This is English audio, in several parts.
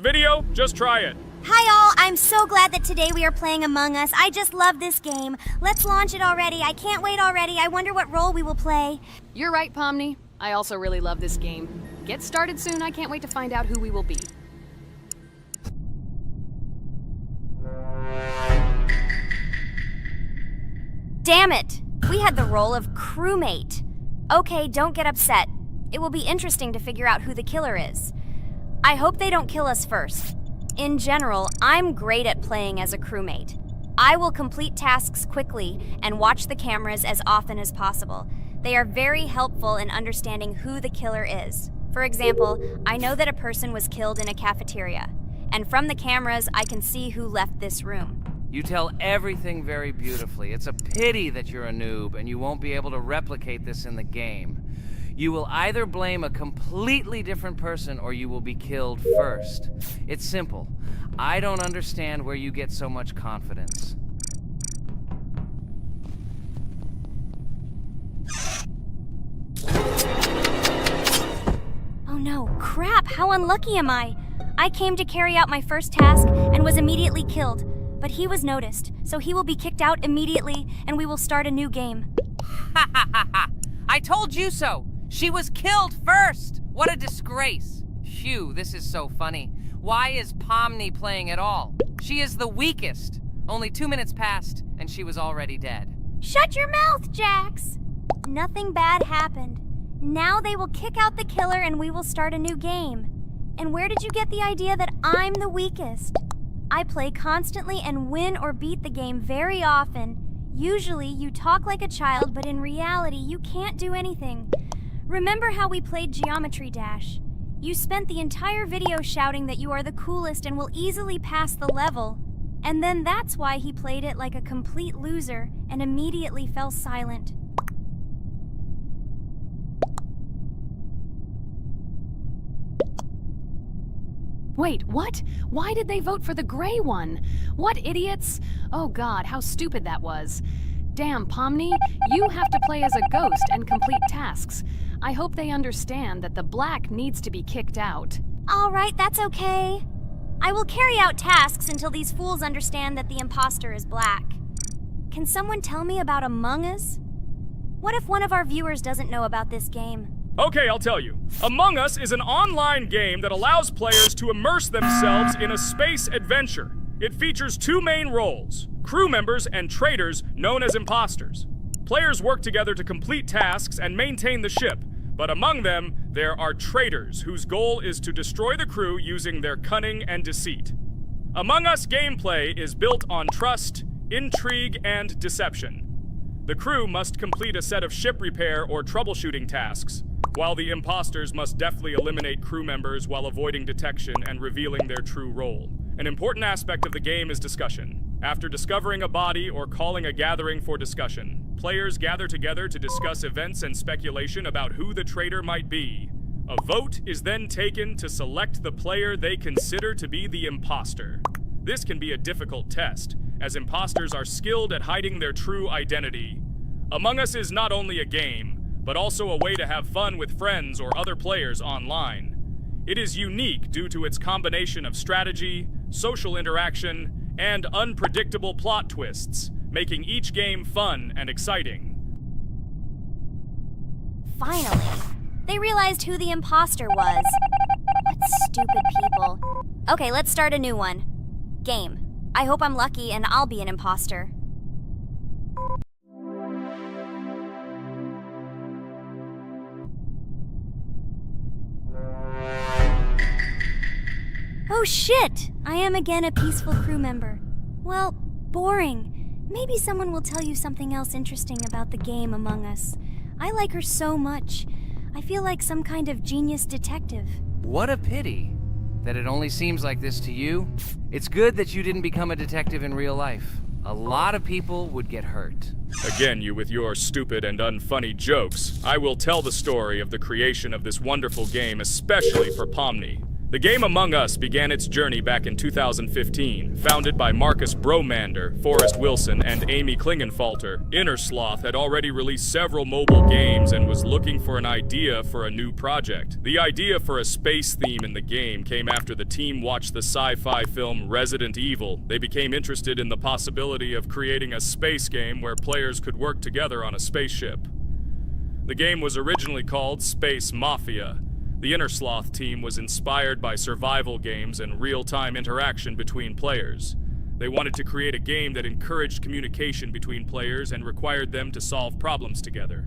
Video, just try it. Hi all, I'm so glad that today we are playing Among Us. I just love this game. Let's launch it already. I can't wait already. I wonder what role we will play. You're right, Pomni. I also really love this game. Get started soon. I can't wait to find out who we will be. Damn it! We had the role of crewmate. Okay, don't get upset. It will be interesting to figure out who the killer is. I hope they don't kill us first. In general, I'm great at playing as a crewmate. I will complete tasks quickly and watch the cameras as often as possible. They are very helpful in understanding who the killer is. For example, I know that a person was killed in a cafeteria, and from the cameras, I can see who left this room. You tell everything very beautifully. It's a pity that you're a noob and you won't be able to replicate this in the game. You will either blame a completely different person or you will be killed first. It's simple. I don't understand where you get so much confidence. Oh no, crap, how unlucky am I? I came to carry out my first task and was immediately killed. But he was noticed, so he will be kicked out immediately and we will start a new game. Ha ha ha ha! I told you so! She was killed first! What a disgrace! Phew, this is so funny. Why is Pomni playing at all? She is the weakest. Only 2 minutes passed, and she was already dead. Shut your mouth, Jax! Nothing bad happened. Now they will kick out the killer and we will start a new game. And where did you get the idea that I'm the weakest? I play constantly and win or beat the game very often. Usually you talk like a child, but in reality you can't do anything. Remember how we played Geometry Dash? You spent the entire video shouting that you are the coolest and will easily pass the level. And then that's why he played it like a complete loser and immediately fell silent. Wait, what? Why did they vote for the gray one? What idiots? Oh god, how stupid that was. Damn, Pomni, you have to play as a ghost and complete tasks. I hope they understand that the black needs to be kicked out. All right, that's okay. I will carry out tasks until these fools understand that the imposter is black. Can someone tell me about Among Us? What if one of our viewers doesn't know about this game? Okay, I'll tell you. Among Us is an online game that allows players to immerse themselves in a space adventure. It features 2 main roles, crew members and traitors known as imposters. Players work together to complete tasks and maintain the ship, but among them, there are traitors whose goal is to destroy the crew using their cunning and deceit. Among Us gameplay is built on trust, intrigue, and deception. The crew must complete a set of ship repair or troubleshooting tasks, while the imposters must deftly eliminate crew members while avoiding detection and revealing their true role. An important aspect of the game is discussion. After discovering a body or calling a gathering for discussion, players gather together to discuss events and speculation about who the traitor might be. A vote is then taken to select the player they consider to be the imposter. This can be a difficult test, as imposters are skilled at hiding their true identity. Among Us is not only a game, but also a way to have fun with friends or other players online. It is unique due to its combination of strategy, social interaction, and unpredictable plot twists, making each game fun and exciting. Finally, they realized who the imposter was. What stupid people. Okay, let's start a new one. Game. I hope I'm lucky and I'll be an imposter. Oh shit! I am again a peaceful crew member. Well, boring. Maybe someone will tell you something else interesting about the game Among Us. I like her so much. I feel like some kind of genius detective. What a pity that it only seems like this to you. It's good that you didn't become a detective in real life. A lot of people would get hurt. Again, you with your stupid and unfunny jokes. I will tell the story of the creation of this wonderful game, especially for Pomni. The game Among Us began its journey back in 2015. Founded by Marcus Bromander, Forrest Wilson, and Amy Klingenfalter, Innersloth had already released several mobile games and was looking for an idea for a new project. The idea for a space theme in the game came after the team watched the sci-fi film Resident Evil. They became interested in the possibility of creating a space game where players could work together on a spaceship. The game was originally called Space Mafia. The Innersloth team was inspired by survival games and real-time interaction between players. They wanted to create a game that encouraged communication between players and required them to solve problems together.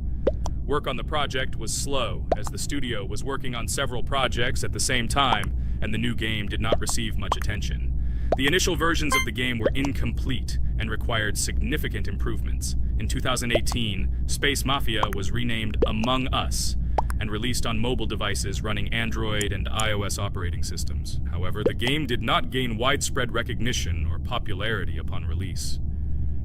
Work on the project was slow, as the studio was working on several projects at the same time, and the new game did not receive much attention. The initial versions of the game were incomplete and required significant improvements. In 2018, Space Mafia was renamed Among Us and released on mobile devices running Android and iOS operating systems. However, the game did not gain widespread recognition or popularity upon release.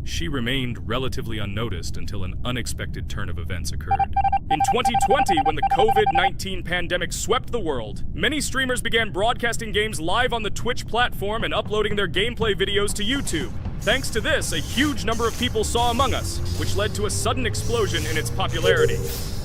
She remained relatively unnoticed until an unexpected turn of events occurred. In 2020, when the COVID-19 pandemic swept the world, many streamers began broadcasting games live on the Twitch platform and uploading their gameplay videos to YouTube. Thanks to this, a huge number of people saw Among Us, which led to a sudden explosion in its popularity.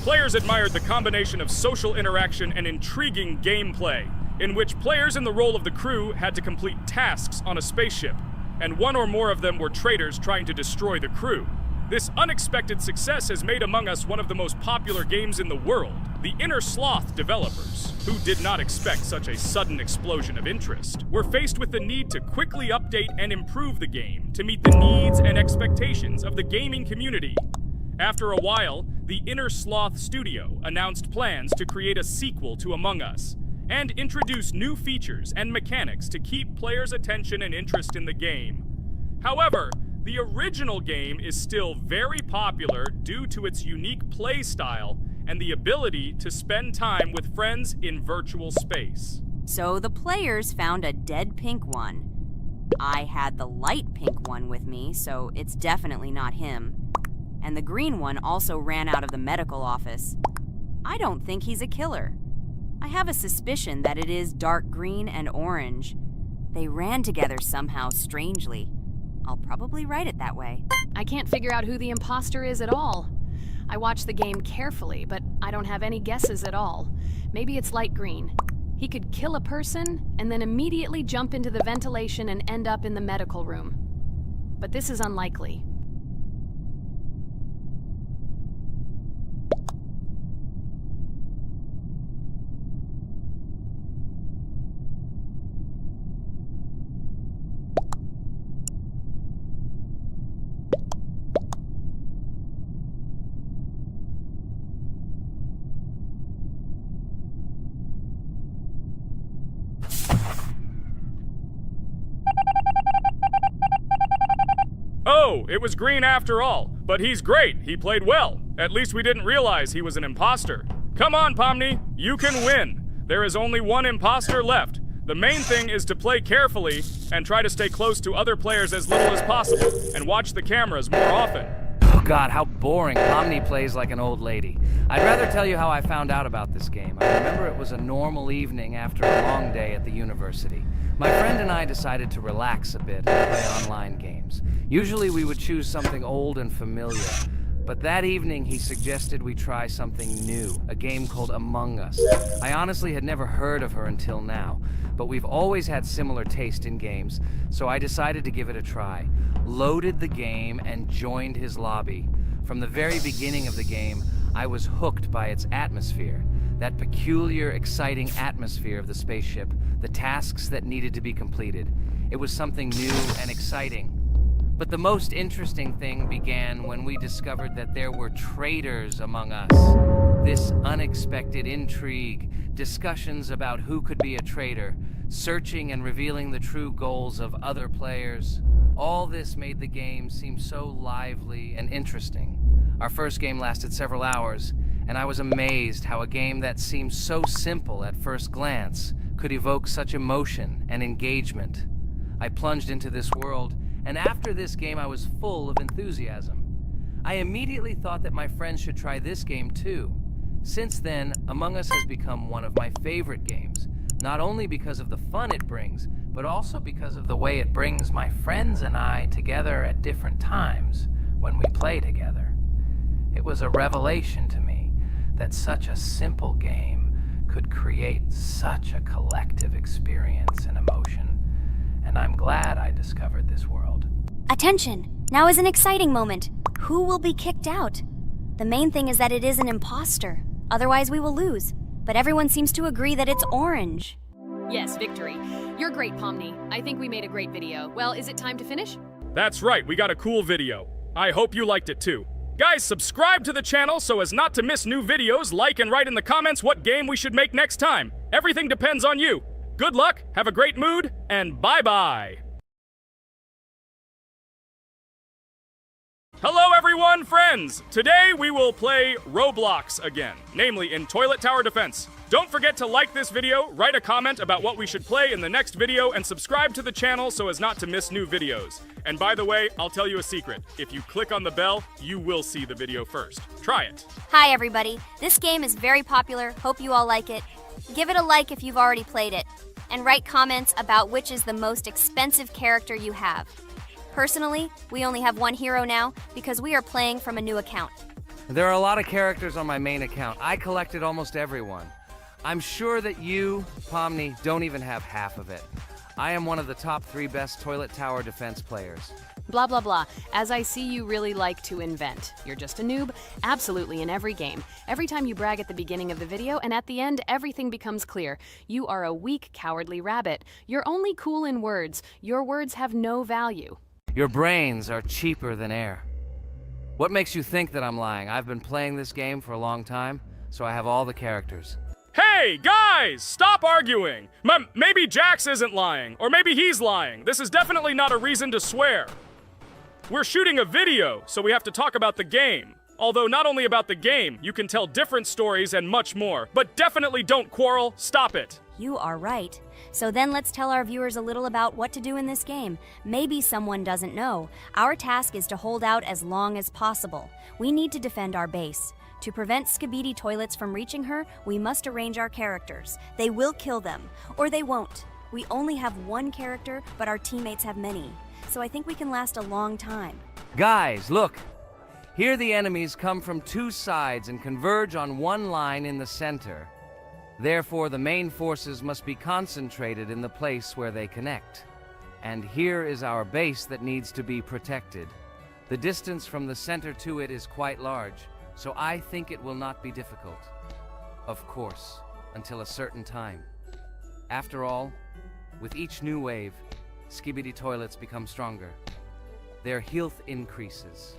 Players admired the combination of social interaction and intriguing gameplay, in which players in the role of the crew had to complete tasks on a spaceship, and one or more of them were traitors trying to destroy the crew. This unexpected success has made Among Us one of the most popular games in the world. The Innersloth developers, who did not expect such a sudden explosion of interest, were faced with the need to quickly update and improve the game to meet the needs and expectations of the gaming community. After a while, the Innersloth studio announced plans to create a sequel to Among Us and introduce new features and mechanics to keep players' attention and interest in the game. However, the original game is still very popular due to its unique play style and the ability to spend time with friends in virtual space. So the players found a dead pink one. I had the light pink one with me, so it's definitely not him. And the green one also ran out of the medical office. I don't think he's a killer. I have a suspicion that it is dark green and orange. They ran together somehow strangely. I'll probably write it that way. I can't figure out who the imposter is at all. I watched the game carefully, but I don't have any guesses at all. Maybe it's light green. He could kill a person and then immediately jump into the ventilation and end up in the medical room. But this is unlikely. Oh, it was green after all. But he's great. He played well. At least we didn't realize he was an imposter. Come on, Pomni. You can win. There is only one imposter left. The main thing is to play carefully and try to stay close to other players as little as possible and watch the cameras more often. Oh God, how boring. Pomni plays like an old lady. I'd rather tell you how I found out about this game. I remember it was a normal evening after a long day at the university. My friend and I decided to relax a bit and play online games. Usually we would choose something old and familiar, but that evening he suggested we try something new, a game called Among Us. I honestly had never heard of her until now, but we've always had similar taste in games, so I decided to give it a try. Loaded the game and joined his lobby. From the very beginning of the game, I was hooked by its atmosphere. That peculiar, exciting atmosphere of the spaceship, the tasks that needed to be completed. It was something new and exciting. But the most interesting thing began when we discovered that there were traitors among us. This unexpected intrigue, discussions about who could be a traitor, searching and revealing the true goals of other players. All this made the game seem so lively and interesting. Our first game lasted several hours, and I was amazed how a game that seemed so simple at first glance could evoke such emotion and engagement. I plunged into this world, and after this game I was full of enthusiasm. I immediately thought that my friends should try this game too. Since then, Among Us has become one of my favorite games, Not only because of the fun it brings, but also because of the way it brings my friends and I together at different times when we play together. It was a revelation to me that such a simple game could create such a collective experience and emotion, and I'm glad I discovered this world. Attention! Now is an exciting moment. Who will be kicked out? The main thing is that it is an imposter. Otherwise, we will lose. But everyone seems to agree that it's orange. Yes, victory. You're great, Pomni. I think we made a great video. Well, is it time to finish? That's right, we got a cool video. I hope you liked it too. Guys, subscribe to the channel so as not to miss new videos, like and write in the comments what game we should make next time. Everything depends on you. Good luck, have a great mood, and bye-bye. Hello everyone, friends! Today we will play Roblox again, namely in Toilet Tower Defense. Don't forget to like this video, write a comment about what we should play in the next video, and subscribe to the channel so as not to miss new videos. And by the way, I'll tell you a secret. If you click on the bell, you will see the video first. Try it. Hi everybody. This game is very popular. Hope you all like it. Give it a like if you've already played it. And write comments about which is the most expensive character you have. Personally, we only have one hero now because we are playing from a new account. There are a lot of characters on my main account. I collected almost everyone. I'm sure that you, Pomni, don't even have half of it. I am one of the top 3 best Toilet Tower Defense players. Blah, blah, blah. As I see, you really like to invent. You're just a noob, absolutely in every game. Every time you brag at the beginning of the video, and at the end, everything becomes clear. You are a weak, cowardly rabbit. You're only cool in words. Your words have no value. Your brains are cheaper than air. What makes you think that I'm lying? I've been playing this game for a long time, so I have all the characters. Hey, guys! Stop arguing! Maybe Jax isn't lying, or maybe he's lying. This is definitely not a reason to swear. We're shooting a video, so we have to talk about the game. Although not only about the game, you can tell different stories and much more. But definitely don't quarrel. Stop it. You are right. So then let's tell our viewers a little about what to do in this game. Maybe someone doesn't know. Our task is to hold out as long as possible. We need to defend our base. To prevent Skibidi Toilets from reaching her, we must arrange our characters. They will kill them, or they won't. We only have one character, but our teammates have many. So I think we can last a long time. Guys, look! Here the enemies come from 2 sides and converge on one line in the center. Therefore, the main forces must be concentrated in the place where they connect. And here is our base that needs to be protected. The distance from the center to it is quite large, so I think it will not be difficult. Of course, until a certain time. After all, with each new wave, Skibidi Toilets become stronger. Their health increases,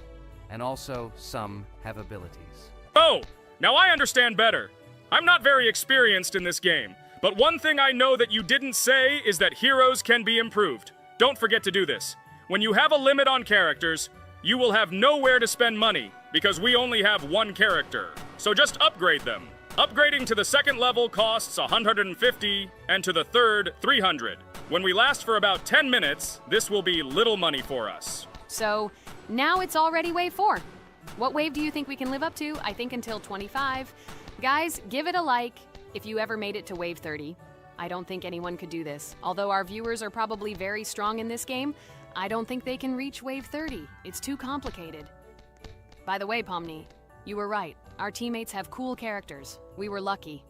and also some have abilities. Oh, now I understand better. I'm not very experienced in this game, but one thing I know that you didn't say is that heroes can be improved. Don't forget to do this. When you have a limit on characters, you will have nowhere to spend money, because we only have one character. So just upgrade them. Upgrading to the 2nd level costs 150, and to the 3rd, 300. When we last for about 10 minutes, this will be little money for us. So, now it's already wave 4. What wave do you think we can live up to? I think until 25. Guys, give it a like if you ever made it to wave 30. I don't think anyone could do this. Although our viewers are probably very strong in this game, I don't think they can reach wave 30. It's too complicated. By the way, Pomni, you were right. Our teammates have cool characters. We were lucky.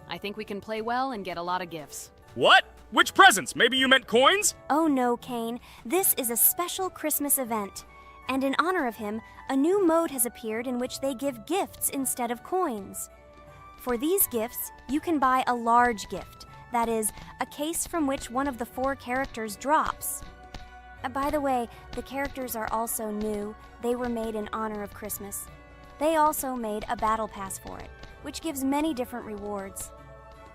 I think we can play well and get a lot of gifts. What? Which presents? Maybe you meant coins? Oh no, Kane. This is a special Christmas event. And in honor of him, a new mode has appeared in which they give gifts instead of coins. For these gifts, you can buy a large gift. That is, a case from which one of the 4 characters drops. By the way, the characters are also new. They were made in honor of Christmas. They also made a battle pass for it, which gives many different rewards.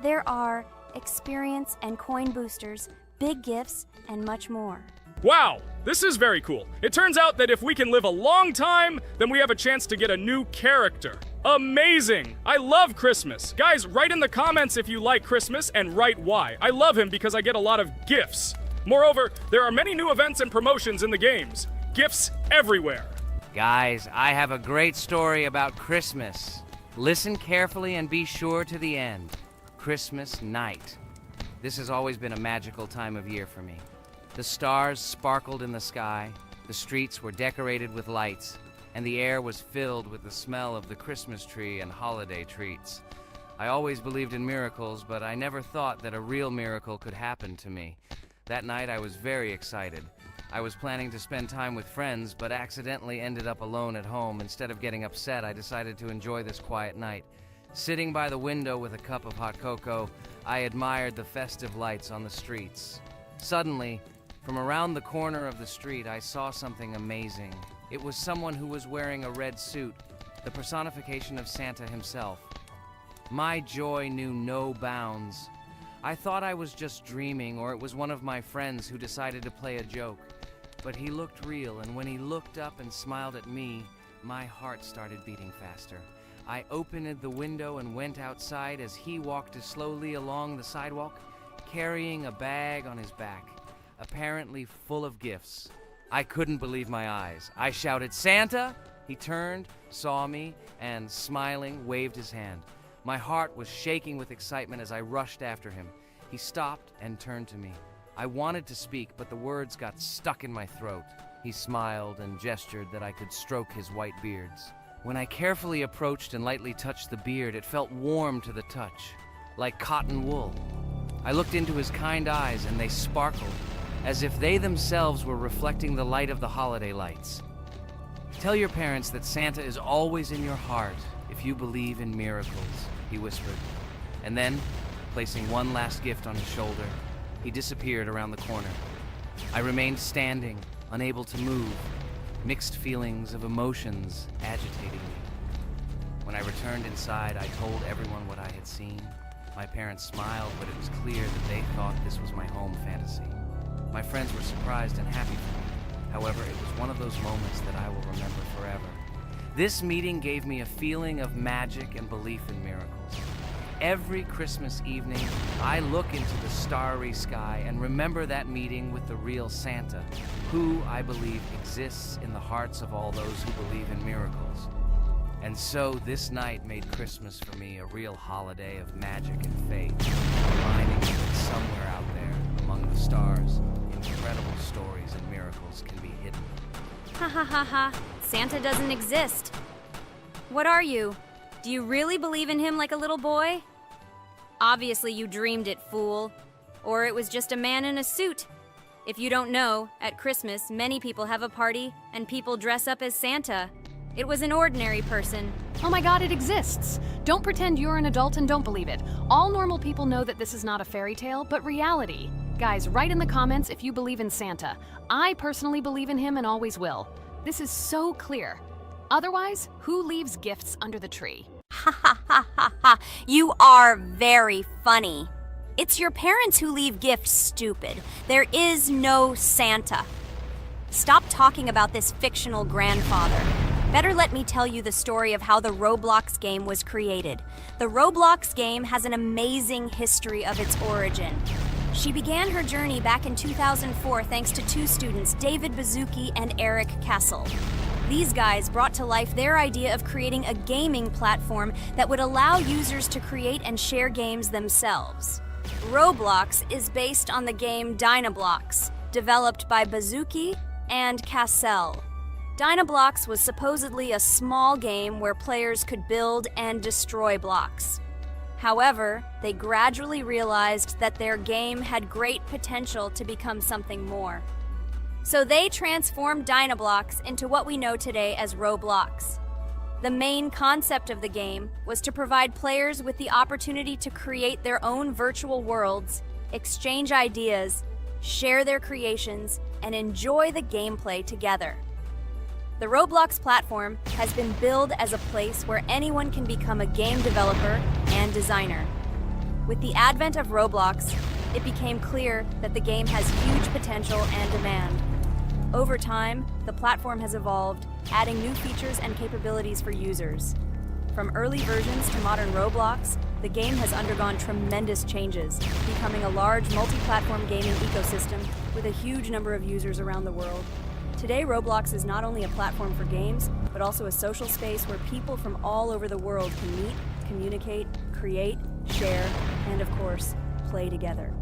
There are experience and coin boosters, big gifts, and much more. Wow, this is very cool. It turns out that if we can live a long time, then we have a chance to get a new character. Amazing! I love Christmas. Guys, write in the comments if you like Christmas and write why. I love him because I get a lot of gifts. Moreover, there are many new events and promotions in the games. Gifts everywhere. Guys, I have a great story about Christmas. Listen carefully and be sure to the end. Christmas night. This has always been a magical time of year for me. The stars sparkled in the sky, the streets were decorated with lights, and the air was filled with the smell of the Christmas tree and holiday treats. I always believed in miracles, but I never thought that a real miracle could happen to me. That night I was very excited. I was planning to spend time with friends, but accidentally ended up alone at home. Instead of getting upset, I decided to enjoy this quiet night. Sitting by the window with a cup of hot cocoa, I admired the festive lights on the streets. Suddenly, from around the corner of the street, I saw something amazing. It was someone who was wearing a red suit, the personification of Santa himself. My joy knew no bounds. I thought I was just dreaming, or it was one of my friends who decided to play a joke. But he looked real, and when he looked up and smiled at me, my heart started beating faster. I opened the window and went outside as he walked slowly along the sidewalk, carrying a bag on his back, apparently full of gifts. I couldn't believe my eyes. I shouted, "Santa!" He turned, saw me, and smiling, waved his hand. My heart was shaking with excitement as I rushed after him. He stopped and turned to me. I wanted to speak, but the words got stuck in my throat. He smiled and gestured that I could stroke his white beards. When I carefully approached and lightly touched the beard, it felt warm to the touch, like cotton wool. I looked into his kind eyes, and they sparkled, as if they themselves were reflecting the light of the holiday lights. "Tell your parents that Santa is always in your heart if you believe in miracles," he whispered. And then, placing one last gift on his shoulder, he disappeared around the corner. I remained standing, unable to move, mixed feelings of emotions agitating me. When I returned inside, I told everyone what I had seen. My parents smiled, but it was clear that they thought this was my home fantasy. My friends were surprised and happy for me. However, it was one of those moments that I will remember forever. This meeting gave me a feeling of magic and belief in miracles. Every Christmas evening, I look into the starry sky and remember that meeting with the real Santa, who, I believe, exists in the hearts of all those who believe in miracles. And so this night made Christmas for me a real holiday of magic and faith, reminding me that somewhere out there, among the stars, incredible stories and miracles can be hidden. Ha ha ha ha. Santa doesn't exist. What are you? Do you really believe in him like a little boy? Obviously you dreamed it, fool. Or it was just a man in a suit. If you don't know, at Christmas, many people have a party and people dress up as Santa. It was an ordinary person. Oh my god, it exists! Don't pretend you're an adult and don't believe it. All normal people know that this is not a fairy tale, but reality. Guys, write in the comments if you believe in Santa. I personally believe in him and always will. This is so clear. Otherwise, who leaves gifts under the tree? Ha ha ha ha ha. You are very funny. It's your parents who leave gifts, stupid. There is no Santa. Stop talking about this fictional grandfather. Better let me tell you the story of how the Roblox game was created. The Roblox game has an amazing history of its origin. She began her journey back in 2004 thanks to two students, David Bazuki and Eric Kessel. These guys brought to life their idea of creating a gaming platform that would allow users to create and share games themselves. Roblox is based on the game Dynablox, developed by Bazuki and Cassell. Dynablox was supposedly a small game where players could build and destroy blocks. However, they gradually realized that their game had great potential to become something more. So they transformed Dynablox into what we know today as Roblox. The main concept of the game was to provide players with the opportunity to create their own virtual worlds, exchange ideas, share their creations, and enjoy the gameplay together. The Roblox platform has been billed as a place where anyone can become a game developer and designer. With the advent of Roblox, it became clear that the game has huge potential and demand. Over time, the platform has evolved, adding new features and capabilities for users. From early versions to modern Roblox, the game has undergone tremendous changes, becoming a large multi-platform gaming ecosystem with a huge number of users around the world. Today, Roblox is not only a platform for games, but also a social space where people from all over the world can meet, communicate, create, share, and of course, play together.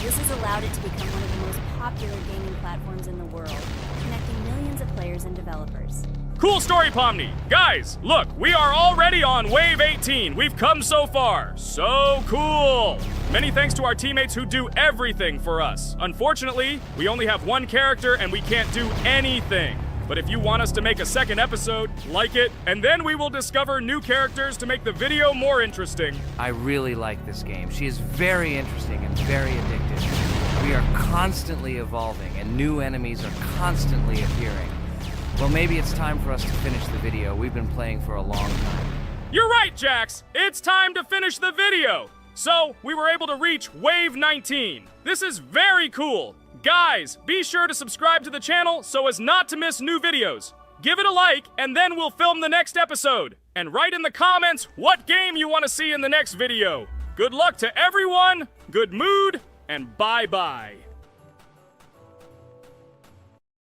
This has allowed it to become one of the most popular gaming platforms in the world, connecting millions of players and developers. Cool story, Pomni. Guys, look, we are already on Wave 18. We've come so far. So cool. Many thanks to our teammates who do everything for us. Unfortunately, we only have one character and we can't do anything. But if you want us to make a second episode, like it, and then we will discover new characters to make the video more interesting. I really like this game. She is very interesting and very addictive. We are constantly evolving and new enemies are constantly appearing. Well, maybe it's time for us to finish the video. We've been playing for a long time. You're right, Jax. It's time to finish the video. So, we were able to reach Wave 19. This is very cool. Guys, be sure to subscribe to the channel so as not to miss new videos. Give it a like, and then we'll film the next episode. And write in the comments what game you want to see in the next video. Good luck to everyone, good mood, and bye-bye.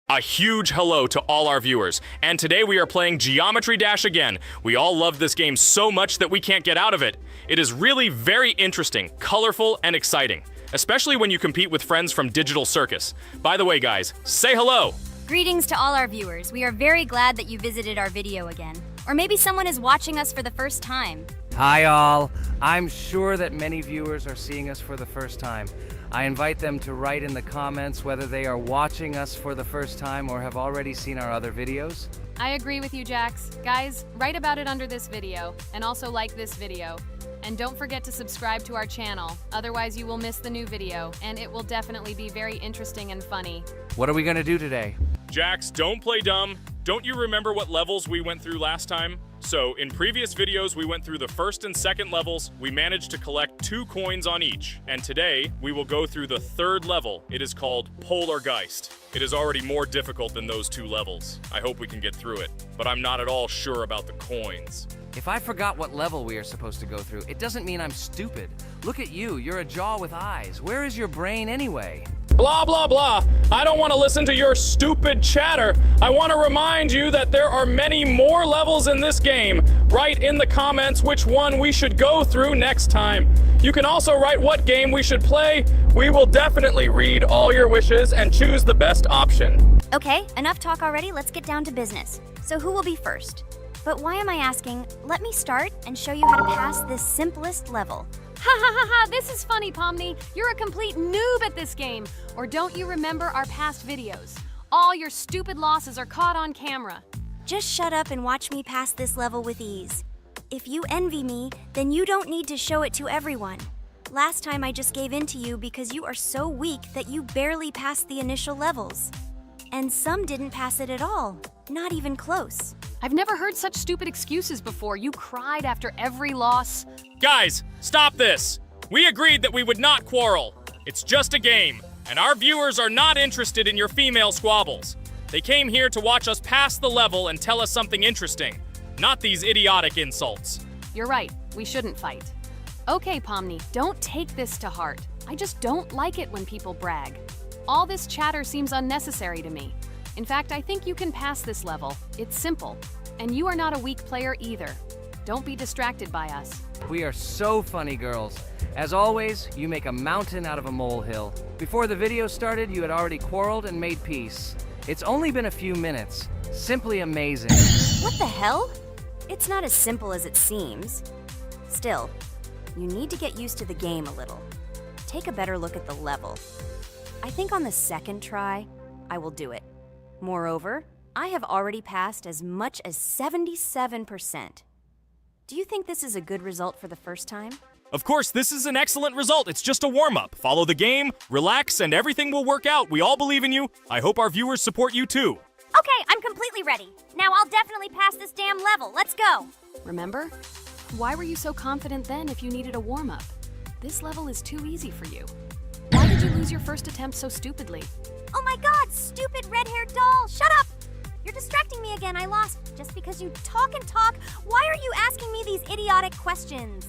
A huge hello to all our viewers, and today we are playing Geometry Dash again. We all love this game so much that we can't get out of it. It is really very interesting, colorful, and exciting, especially when you compete with friends from Digital Circus. By the way, guys, say hello. Greetings to all our viewers. We are very glad that you visited our video again. Or maybe someone is watching us for the first time. Hi all. I'm sure that many viewers are seeing us for the first time. I invite them to write in the comments whether they are watching us for the first time or have already seen our other videos. I agree with you, Jax. Guys, write about it under this video, and also like this video. And don't forget to subscribe to our channel, otherwise you will miss the new video, and it will definitely be very interesting and funny. What are we gonna do today? Jax, don't play dumb. Don't you remember what levels we went through last time? So, in previous videos, we went through the first and second levels. We managed to collect 2 coins on each. And today, we will go through the third level. It is called Polargeist. It is already more difficult than those 2 levels. I hope we can get through it, but I'm not at all sure about the coins. If I forgot what level we are supposed to go through, it doesn't mean I'm stupid. Look at you, you're a jaw with eyes. Where is your brain anyway? Blah, blah, blah. I don't want to listen to your stupid chatter. I want to remind you that there are many more levels in this game. Write in the comments which one we should go through next time. You can also write what game we should play. We will definitely read all your wishes and choose the best option. Okay, enough talk already. Let's get down to business. So who will be first? But why am I asking? Let me start and show you how to pass this simplest level. Ha ha ha ha, this is funny, Pomni. You're a complete noob at this game. Or don't you remember our past videos? All your stupid losses are caught on camera. Just shut up and watch me pass this level with ease. If you envy me, then you don't need to show it to everyone. Last time I just gave in to you because you are so weak that you barely passed the initial levels. And some didn't pass it at all, not even close. I've never heard such stupid excuses before. You cried after every loss. Guys, stop this. We agreed that we would not quarrel. It's just a game, and our viewers are not interested in your female squabbles. They came here to watch us pass the level and tell us something interesting, not these idiotic insults. You're right, we shouldn't fight. Okay, Pomni, don't take this to heart. I just don't like it when people brag. All this chatter seems unnecessary to me. In fact, I think you can pass this level. It's simple. And you are not a weak player either. Don't be distracted by us. We are so funny, girls. As always, you make a mountain out of a molehill. Before the video started, you had already quarreled and made peace. It's only been a few minutes. Simply amazing. What the hell? It's not as simple as it seems. Still, you need to get used to the game a little. Take a better look at the level. I think on the second try, I will do it. Moreover, I have already passed as much as 77%. Do you think this is a good result for the first time? Of course, this is an excellent result. It's just a warm-up. Follow the game, relax, and everything will work out. We all believe in you. I hope our viewers support you too. Okay, I'm completely ready. Now I'll definitely pass this damn level. Let's go. Remember? Why were you so confident then if you needed a warm-up? This level is too easy for you. Why did you lose your first attempt so stupidly? Oh my god, stupid red-haired doll! Shut up! You're distracting me again. I lost. Just because you talk and talk, why are you asking me these idiotic questions?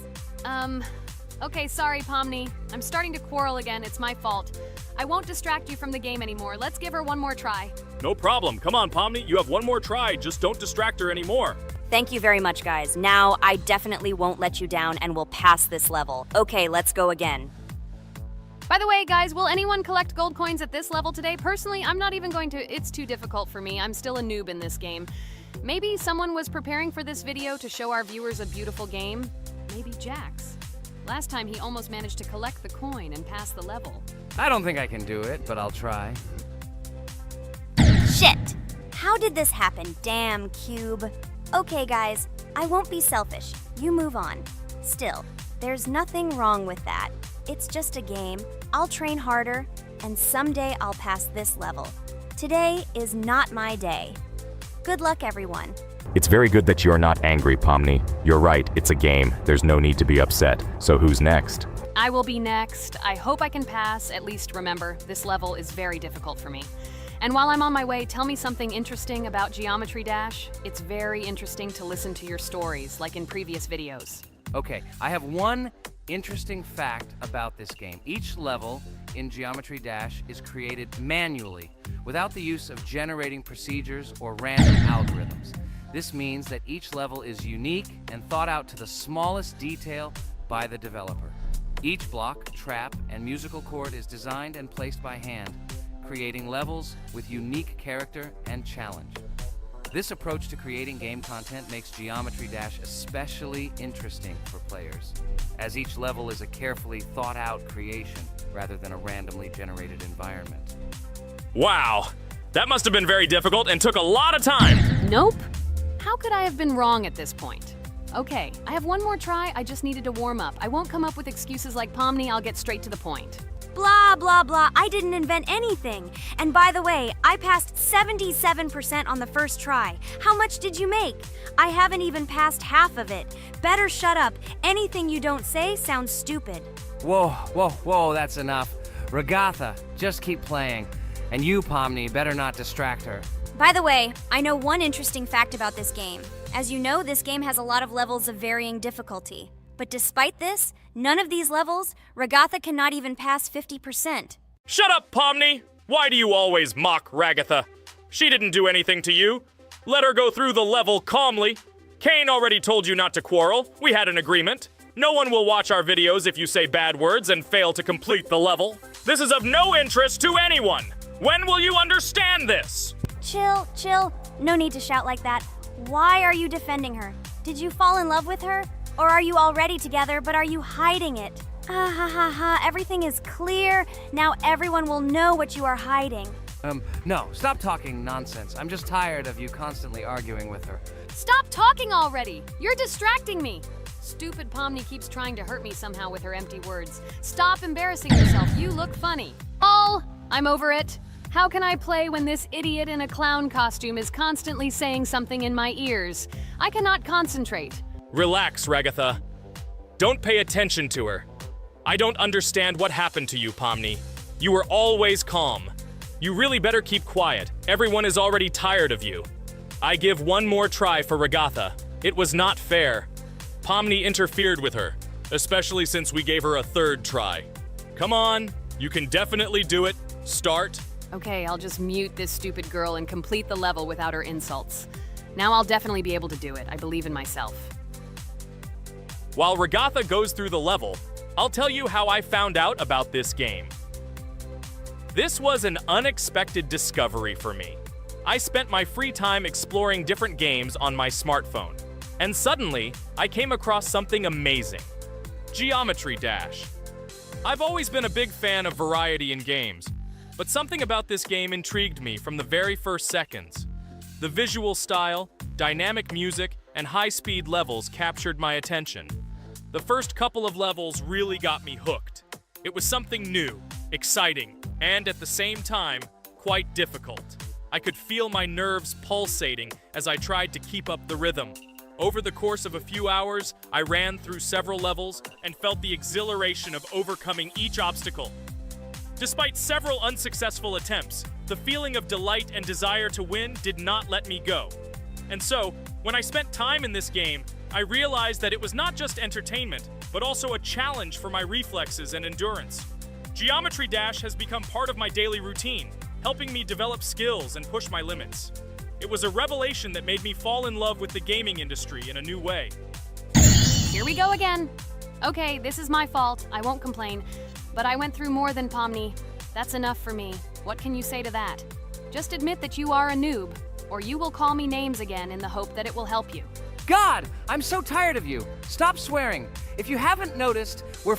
Okay, sorry, Pomni. I'm starting to quarrel again. It's my fault. I won't distract you from the game anymore. Let's give her one more try. No problem. Come on, Pomni. You have one more try. Just don't distract her anymore. Thank you very much, guys. Now, I definitely won't let you down and will pass this level. Okay, let's go again. By the way, guys, will anyone collect gold coins at this level today? Personally, I'm not even going to. It's too difficult for me. I'm still a noob in this game. Maybe someone was preparing for this video to show our viewers a beautiful game. Maybe Jax. Last time he almost managed to collect the coin and pass the level. I don't think I can do it, but I'll try. Shit! How did this happen, damn cube? Okay, guys, I won't be selfish. You move on. Still, there's nothing wrong with that. It's just a game. I'll train harder, and someday I'll pass this level. Today is not my day. Good luck, everyone. It's very good that you're not angry, Pomni. You're right, it's a game. There's no need to be upset. So who's next? I will be next. I hope I can pass. At least remember, this level is very difficult for me. And while I'm on my way, tell me something interesting about Geometry Dash. It's very interesting to listen to your stories, like in previous videos. Okay, I have one interesting fact about this game. Each level in Geometry Dash is created manually, without the use of generating procedures or random algorithms. This means that each level is unique and thought out to the smallest detail by the developer. Each block, trap, and musical chord is designed and placed by hand, creating levels with unique character and challenge. This approach to creating game content makes Geometry Dash especially interesting for players, as each level is a carefully thought-out creation rather than a randomly generated environment. Wow, that must have been very difficult and took a lot of time. Nope. How could I have been wrong at this point? Okay, I have one more try. I just needed to warm up. I won't come up with excuses like Pomni. I'll get straight to the point. Blah, blah, blah. I didn't invent anything. And by the way, I passed 77% on the first try. How much did you make? I haven't even passed half of it. Better shut up. Anything you don't say sounds stupid. Whoa, whoa, whoa, that's enough. Regatha, just keep playing. And you, Pomni, better not distract her. By the way, I know one interesting fact about this game. As you know, this game has a lot of levels of varying difficulty. But despite this, none of these levels, Regatha cannot even pass 50%. Shut up, Pomni! Why do you always mock Ragatha? She didn't do anything to you. Let her go through the level calmly. Kane already told you not to quarrel. We had an agreement. No one will watch our videos if you say bad words and fail to complete the level. This is of no interest to anyone. When will you understand this? Chill, chill. No need to shout like that. Why are you defending her? Did you fall in love with her? Or are you already together, but are you hiding it? Ah ha ha ha, everything is clear. Now everyone will know what you are hiding. No, stop talking nonsense. I'm just tired of you constantly arguing with her. Stop talking already! You're distracting me! Stupid Pomni keeps trying to hurt me somehow with her empty words. Stop embarrassing yourself. You look funny. I'm over it. How can I play when this idiot in a clown costume is constantly saying something in my ears? I cannot concentrate. Relax, Ragatha. Don't pay attention to her. I don't understand what happened to you, Pomni. You were always calm. You really better keep quiet. Everyone is already tired of you. I give one more try for Ragatha. It was not fair. Pomni interfered with her, especially since we gave her a third try. Come on, you can definitely do it. Start. Okay, I'll just mute this stupid girl and complete the level without her insults. Now I'll definitely be able to do it. I believe in myself. While Ragatha goes through the level, I'll tell you how I found out about this game. This was an unexpected discovery for me. I spent my free time exploring different games on my smartphone, and suddenly, I came across something amazing. Geometry Dash. I've always been a big fan of variety in games, but something about this game intrigued me from the very first seconds. The visual style, dynamic music, and high-speed levels captured my attention. The first couple of levels really got me hooked. It was something new, exciting, and at the same time, quite difficult. I could feel my nerves pulsating as I tried to keep up the rhythm. Over the course of a few hours, I ran through several levels and felt the exhilaration of overcoming each obstacle. Despite several unsuccessful attempts, the feeling of delight and desire to win did not let me go. And so, when I spent time in this game, I realized that it was not just entertainment, but also a challenge for my reflexes and endurance. Geometry Dash has become part of my daily routine, helping me develop skills and push my limits. It was a revelation that made me fall in love with the gaming industry in a new way. Here we go again. Okay, this is my fault. I won't complain. But I went through more than Pomni. That's enough for me. What can you say to that? Just admit that you are a noob, or you will call me names again in the hope that it will help you. God, I'm so tired of you. Stop swearing. If you haven't noticed, we're